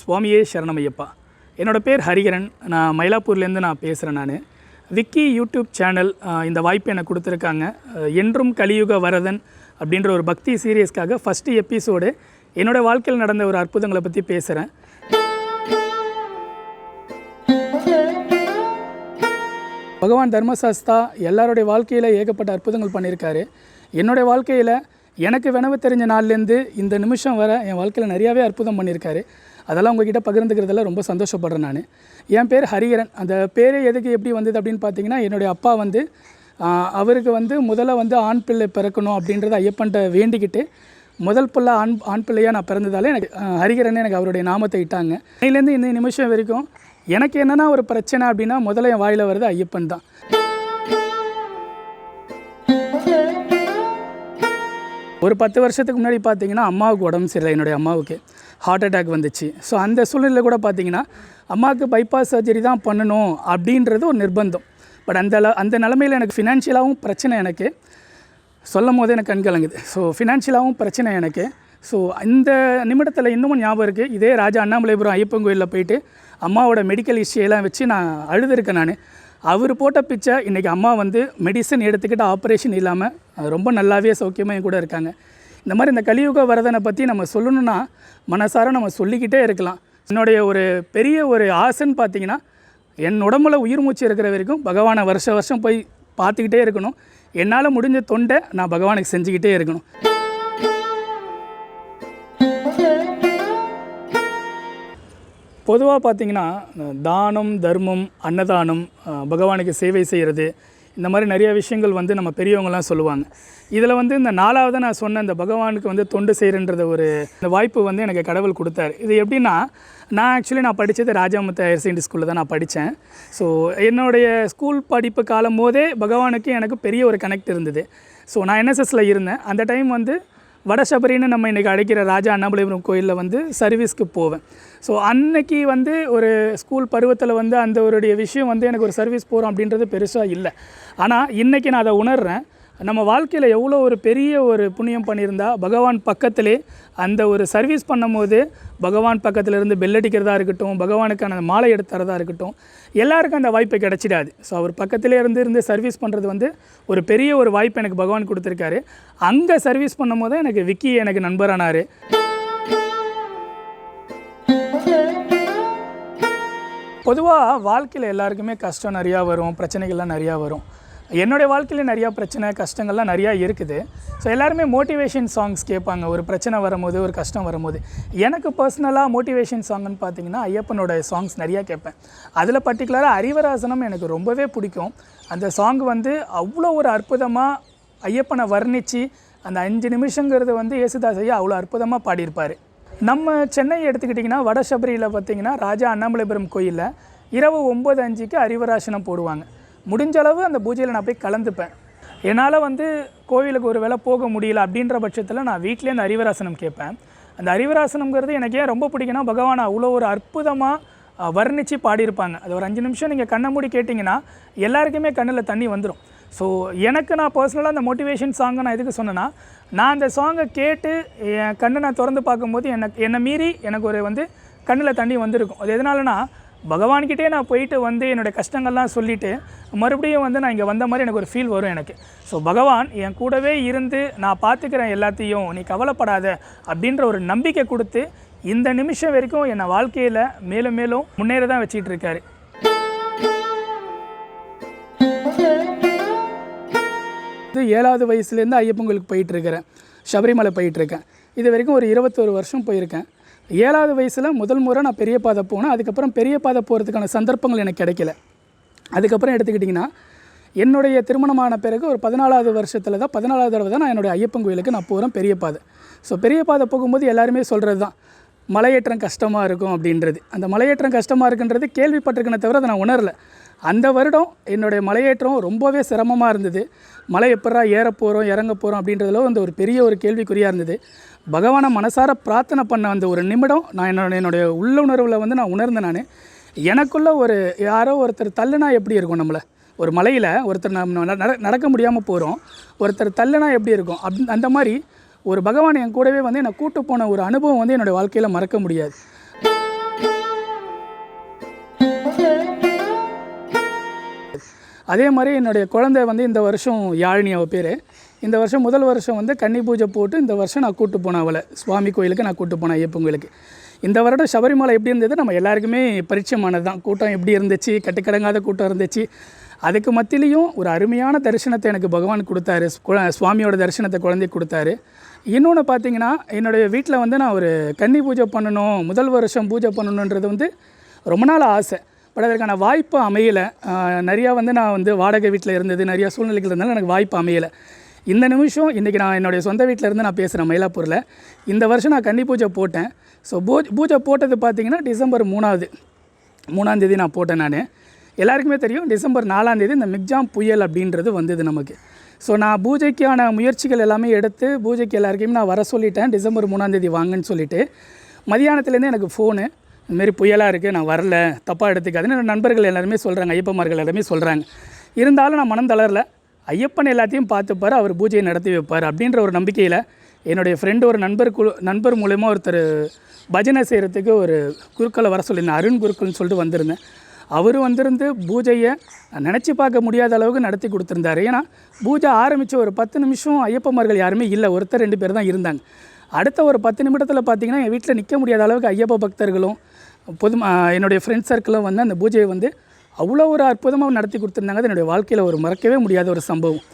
சுவாமியே சரணமையப்பா. என்னோடய பேர் ஹரிகரன். நான் மயிலாப்பூர்லேருந்து பேசுகிறேன். நான் விக்கி யூடியூப் சேனல் இந்த வாய்ப்பு எனக்கு கொடுத்துருக்காங்க. என்றும் கலியுக வரதன் அப்படின்ற ஒரு பக்தி சீரியஸ்க்காக ஃபஸ்ட்டு எபிசோடு என்னோடய வாழ்க்கையில் நடந்த ஒரு அற்புதங்களை பற்றி பேசுகிறேன். பகவான் தர்மசாஸ்தா எல்லாருடைய வாழ்க்கையில் ஏகப்பட்ட அற்புதங்கள் பண்ணியிருக்காரு. என்னுடைய வாழ்க்கையில் எனக்கு வினவு தெரிஞ்ச நாள்லேருந்து இந்த நிமிஷம் வர என் வாழ்க்கையில் நிறையாவே அற்புதம் பண்ணியிருக்காரு. அதெல்லாம் உங்ககிட்ட பகிர்ந்துக்கிறதுல ரொம்ப சந்தோஷப்படுறேன். நான் என் பேர் ஹரிகரன். அந்த பேரே எதுக்கு எப்படி வந்தது அப்படின்னு பார்த்தீங்கன்னா, என்னுடைய அப்பா அவருக்கு முதல்ல ஆண் பிள்ளை பிறக்கணும் அப்படின்றத ஐயப்பன்ட்ட வேண்டிக்கிட்டு முதல் பிள்ளை ஆண் பிள்ளையாக நான் பிறந்ததாலே எனக்கு ஹரிகரன் எனக்கு அவருடைய நாமத்தை இட்டாங்க. இன்னிலேருந்து இந்த நிமிஷம் வரைக்கும் எனக்கு என்னென்னா ஒரு பிரச்சனை அப்படின்னா முதல்ல என் வாயில் வருது ஐயப்பன் தான். ஒரு 10 வருஷத்துக்கு முன்னாடி பார்த்தீங்கன்னா அம்மாவுக்கு உடம்பு சரியில்லை. என்னுடைய அம்மாவுக்கு ஹார்ட் அட்டாக் வந்துச்சு. ஸோ அந்த சூழ்நிலையில் கூட பார்த்தீங்கன்னா அம்மாவுக்கு பைபாஸ் சர்ஜரி தான் பண்ணணும் அப்படின்றது ஒரு நிர்பந்தம். பட் அந்த நிலமையில் எனக்கு ஃபினான்ஷியலாகவும் பிரச்சனை. எனக்கு சொல்லும் போது எனக்கு கண்கலங்குது. ஸோ ஃபினான்ஷியலாகவும் பிரச்சனை எனக்கு. ஸோ இந்த நிமிடத்தில் இன்னமும் ஞாபகம் இருக்குது. இதே ராஜா அண்ணாமலைபுரம் ஐயப்பன் கோயிலில் போயிட்டு அம்மாவோட மெடிக்கல் ஹிஸ்ட்ரியெல்லாம் வச்சு நான் அழுதுருக்கேன். நான் அவர் போட்ட பிச்சை இன்றைக்கி அம்மா மெடிசன் எடுத்துக்கிட்டு ஆப்ரேஷன் இல்லாமல் ரொம்ப நல்லாவே சௌக்கியமாக கூட இருக்காங்க. இந்த மாதிரி இந்த கலியுக வரதனை பற்றி நம்ம சொல்லணுன்னா மனசார நம்ம சொல்லிக்கிட்டே இருக்கலாம். என்னுடைய ஒரு பெரிய ஒரு ஆசைன்னு பார்த்தீங்கன்னா, என் உடம்புல உயிர் மூச்சு இருக்கிற வரைக்கும் பகவானை வருஷம் போய் பார்த்துக்கிட்டே இருக்கணும். என்னால் முடிஞ்ச தொண்டை நான் பகவானுக்கு செஞ்சுக்கிட்டே இருக்கணும். பொதுவாக பார்த்திங்கன்னா தானம், தர்மம், அன்னதானம், பகவானுக்கு சேவை செய்கிறது, இந்த மாதிரி நிறைய விஷயங்கள் நம்ம பெரியவங்களாம் சொல்லுவாங்க. இதில் இந்த 4வது நான் சொன்ன இந்த பகவானுக்கு தொண்டு செய்கிறன்ற இந்த வாய்ப்பு எனக்கு கடவுள் கொடுத்தாரு. இது எப்படின்னா, நான் படித்தது ராஜாமுத்து ஹையர் செகண்டரி ஸ்கூலில் தான் நான் படித்தேன். ஸோ என்னுடைய ஸ்கூல் படிப்பு காலம் போதே பகவானுக்கு எனக்கு பெரிய ஒரு கனெக்ட் இருந்தது. ஸோ நான் என்எஸ்எஸில் இருந்தேன். அந்த டைம் வடசபரின்னு நம்ம இன்றைக்கி அழைக்கிற ராஜா அண்ணாமலைபுரம் கோயிலில் சர்வீஸ்க்கு போவேன். ஸோ அன்னைக்கு ஒரு ஸ்கூல் பருவத்தில் அந்த ஒரு விஷயம் எனக்கு ஒரு சர்வீஸ் போகிறோம் அப்படின்றது பெருசாக இல்லை. ஆனால் இன்றைக்கி நான் அதை உணர்கிறேன். நம்ம வாழ்க்கையில் எவ்வளோ ஒரு பெரிய ஒரு புண்ணியம் பண்ணியிருந்தா பகவான் பக்கத்திலே அந்த ஒரு சர்வீஸ் பண்ணும்போது பகவான் பக்கத்தில் இருந்து பெல்லடிக்கிறதா இருக்கட்டும், பகவானுக்கான மாலை எடுத்துறதா இருக்கட்டும், எல்லாருக்கும் அந்த வாய்ப்பு கிடச்சிடாது. ஸோ அவர் பக்கத்திலே இருந்து சர்வீஸ் பண்ணுறது ஒரு பெரிய ஒரு வாய்ப்பு எனக்கு பகவான் கொடுத்துருக்காரு. அங்கே சர்வீஸ் பண்ணும்போது எனக்கு விக்கி எனக்கு நண்பரானார். பொதுவாக வாழ்க்கையில் எல்லாருக்குமே கஷ்டம் நிறையா வரும், பிரச்சனைகள்லாம் நிறையா வரும். என்னுடைய வாழ்க்கையில் நிறையா பிரச்சனை கஷ்டங்கள்லாம் நிறையா இருக்குது. ஸோ எல்லாருமே மோட்டிவேஷன் சாங்ஸ் கேட்பாங்க ஒரு பிரச்சனை வரும்போது, ஒரு கஷ்டம் வரும்போது. எனக்கு பர்சனலாக மோட்டிவேஷன் சாங்குன்னு பார்த்தீங்கன்னா ஐயப்பனோட சாங்ஸ் நிறையா கேட்பேன். அதில் பர்டிகுலராக அறிவராசனம் எனக்கு ரொம்பவே பிடிக்கும். அந்த சாங் அவ்வளோ ஒரு அற்புதமாக ஐயப்பனை வர்ணித்து அந்த 5 நிமிஷங்கிறது யேசுதாஸ் ஐயா அவ்வளோ அற்புதமாக பாடியிருப்பார். நம்ம சென்னை எடுத்துக்கிட்டிங்கன்னா வடசபரியில் பார்த்திங்கன்னா ராஜா அண்ணாமலைபுரம் கோயிலில் இரவு 9:05க்கு அறிவராசனம் போடுவாங்க. முடிஞ்சளவு அந்த பூஜையில் நான் போய் கலந்துப்பேன். என்னால் கோவிலுக்கு ஒரு வேளை போக முடியல அப்படின்ற பட்சத்தில் நான் வீட்டிலே அந்த அறிவராசனம் கேட்பேன். அந்த அறிவராசனங்கிறது எனக்கு ஏன் ரொம்ப பிடிக்குன்னா, பகவான் அவ்வளோ ஒரு அற்புதமாக வர்ணித்து பாடியிருப்பாங்க. அது ஒரு 5 நிமிஷம் நீங்கள் கண்ணை மூடி கேட்டிங்கன்னா எல்லாருக்குமே கண்ணில் தண்ணி வந்துடும். ஸோ எனக்கு நான் பர்சனலாக அந்த மோட்டிவேஷன் சாங்கை நான் எதுக்கு சொன்னேன்னா, நான் அந்த சாங்கை கேட்டு என் கண்ணை நான் திறந்து பார்க்கும்போது என்னை மீறி எனக்கு ஒரு கண்ணில் தண்ணி வந்திருக்கும். அது எதனாலனா, பகவான்கிட்டே நான் போயிட்டு என்னுடைய கஷ்டங்கள்லாம் சொல்லிவிட்டு மறுபடியும் நான் இங்கே வந்த மாதிரி எனக்கு ஒரு ஃபீல் வரும் எனக்கு. ஸோ பகவான் என் கூடவே இருந்து நான் பார்த்துக்கிறேன் எல்லாத்தையும், நீ கவலைப்படாத அப்படின்ற ஒரு நம்பிக்கை கொடுத்து இந்த நிமிஷம் வரைக்கும் என்னை வாழ்க்கையில் மேலும் மேலும் முன்னேற தான் வச்சிட்டு இருக்காரு. ஏழாவது வயசுலேருந்து ஐயப்பன் கோயிலுக்கு போயிட்டுருக்கிறேன். சபரிமலை போயிட்டுருக்கேன். இது வரைக்கும் ஒரு 21 வருஷம் போயிருக்கேன். 7வது வயசில் முதல் முறை நான் பெரிய பாதை போனேன். அதுக்கப்புறம் பெரிய பாதை போகிறதுக்கான சந்தர்ப்பங்கள் எனக்கு கிடைக்கல. அதுக்கப்புறம் எடுத்துக்கிட்டிங்கன்னா, என்னுடைய திருமணமான பிறகு ஒரு 14வது வருஷத்தில் தான் 14வது தடவை தான் நான் என்னுடைய ஐயப்பன் கோயிலுக்கு நான் போகிறேன் பெரிய பாதை. ஸோ பெரிய பாதை போகும்போது எல்லாருமே சொல்கிறது தான் மலையேற்றம் கஷ்டமாக இருக்கும் அப்படின்றது. அந்த மலையேற்றம் கஷ்டமாக இருக்குன்றது கேள்விப்பட்டிருக்கேனே தவிர அதை நான் உணரலை. அந்த வருடம் என்னுடைய மலையேற்றம் ரொம்பவே சிரமமாக இருந்தது. மலை எப்படா ஏற போகிறோம் இறங்க போகிறோம் அப்படின்றதுல ஒரு பெரிய ஒரு கேள்விக்குறியாக இருந்தது. பகவானை மனசார பிரார்த்தனை பண்ண அந்த ஒரு நிமிடம் நான் என்னுடைய உள்ளுணர்வில் நான் உணர்ந்தேன். நான் எனக்குள்ளே யாரோ ஒருத்தர் தள்ளுனா எப்படி இருக்கும், நம்மளை ஒரு மலையில் ஒருத்தர் நம்ம நடக்க முடியாமல் போகிறோம், ஒருத்தர் தள்ளுனா எப்படி இருக்கும் அந்த மாதிரி ஒரு பகவான் என் கூடவே என்னை கூட்டு போன ஒரு அனுபவம் என்னோடய வாழ்க்கையில் மறக்க முடியாது. அதே மாதிரி என்னுடைய குழந்தை வந்து இந்த வருஷம் யாழினி அவள் பேர். இந்த வருஷம் முதல் வருஷம் வந்து கன்னி பூஜை போட்டு இந்த வருஷம் நான் கூப்பிட்டு போனேன் அவளை சுவாமி கோயிலுக்கு. நான் கூப்பிட்டு போனேன் ஐயப்பன் கோயிலுக்கு. இந்த வருடம் சபரிமலை எப்படி இருந்தது நம்ம எல்லாருக்குமே பரிச்சயமானது தான். கூட்டம் எப்படி இருந்துச்சு, கட்டுக்கடங்காத கூட்டம் இருந்துச்சு. அதுக்கு மத்தியிலையும் ஒரு அருமையான தரிசனத்தை எனக்கு பகவான் கொடுத்தாரு. சுவாமியோட தரிசனத்தை குழந்தைக்கு கொடுத்தாரு. இன்னொன்று பார்த்தீங்கன்னா, என்னுடைய வீட்டில் வந்து நான் ஒரு கன்னி பூஜை பண்ணணும், முதல் வருஷம் பூஜை பண்ணணுன்றது வந்து ரொம்ப நாள் ஆசை. பட் அதற்கான வாய்ப்பு அமையலை. நிறையா வந்து நான் வந்து வாடகை வீட்டில் இருந்தது, நிறையா சூழ்நிலைகள் இருந்தாலும் எனக்கு வாய்ப்பு அமையலை. இந்த நிமிஷம் இன்றைக்கி நான் என்னுடைய சொந்த வீட்டில் இருந்து நான் பேசுகிறேன் மயிலாப்பூரில். இந்த வருஷம் நான் கன்னி பூஜை போட்டேன். ஸோ பூஜை போட்டது பார்த்திங்கன்னா டிசம்பர் 3ஆம் தேதி நான் போட்டேன். நான் எல்லாருக்குமே தெரியும் டிசம்பர் 4ஆம் தேதி இந்த மிக்ஜாம் புயல் அப்படின்றது வந்தது நமக்கு. ஸோ நான் பூஜைக்கான முயற்சிகள் எல்லாமே எடுத்து பூஜைக்கு எல்லாருக்கையும் நான் வர சொல்லிட்டேன். டிசம்பர் 3ஆம் தேதி வாங்கன்னு சொல்லிவிட்டு மதியானத்துலேருந்து எனக்கு ஃபோனு, இதுமாரி புயலாக இருக்குது, நான் வரல, தப்பாக எடுத்துக்காதுன்னு என்னோடய நண்பர்கள் எல்லாருமே சொல்கிறாங்க, ஐயப்பமார்கள் எல்லாருமே சொல்கிறாங்க. இருந்தாலும் நான் மனம் தளரல. ஐயப்பன் எல்லாத்தையும் பார்த்துப்பார், அவர் பூஜையை நடத்தி வைப்பார் அப்படின்ற ஒரு நம்பிக்கையில் என்னுடைய ஃப்ரெண்டு ஒரு நண்பர் மூலயமா ஒருத்தர் பஜனை செய்கிறதுக்கு ஒரு குருக்களை வர சொல்லியிருந்தேன். அருண் குருக்கள்னு சொல்லிட்டு வந்திருந்தேன். அவர் வந்திருந்து பூஜையை நினச்சி பார்க்க முடியாத அளவுக்கு நடத்தி கொடுத்துருந்தாரு. ஏன்னா பூஜை ஆரம்பித்த ஒரு 10 நிமிஷம் ஐயப்பமார்கள் யாருமே இல்லை, ஒருத்தர் 2 பேர் தான் இருந்தாங்க. அடுத்த ஒரு 10 நிமிடத்தில் பார்த்திங்கன்னா என் வீட்டில் நிற்க முடியாத அளவுக்கு ஐயப்ப பக்தர்களும் என்னுடைய ஃப்ரெண்ட்ஸ் சர்க்கிளும் வந்து அந்த பூஜையை வந்து அவ்வளோ ஒரு அற்புதமாக நடத்தி கொடுத்துருந்தாங்க. அது என்னுடைய வாழ்க்கையில் ஒரு மறக்கவே முடியாத ஒரு சம்பவம்.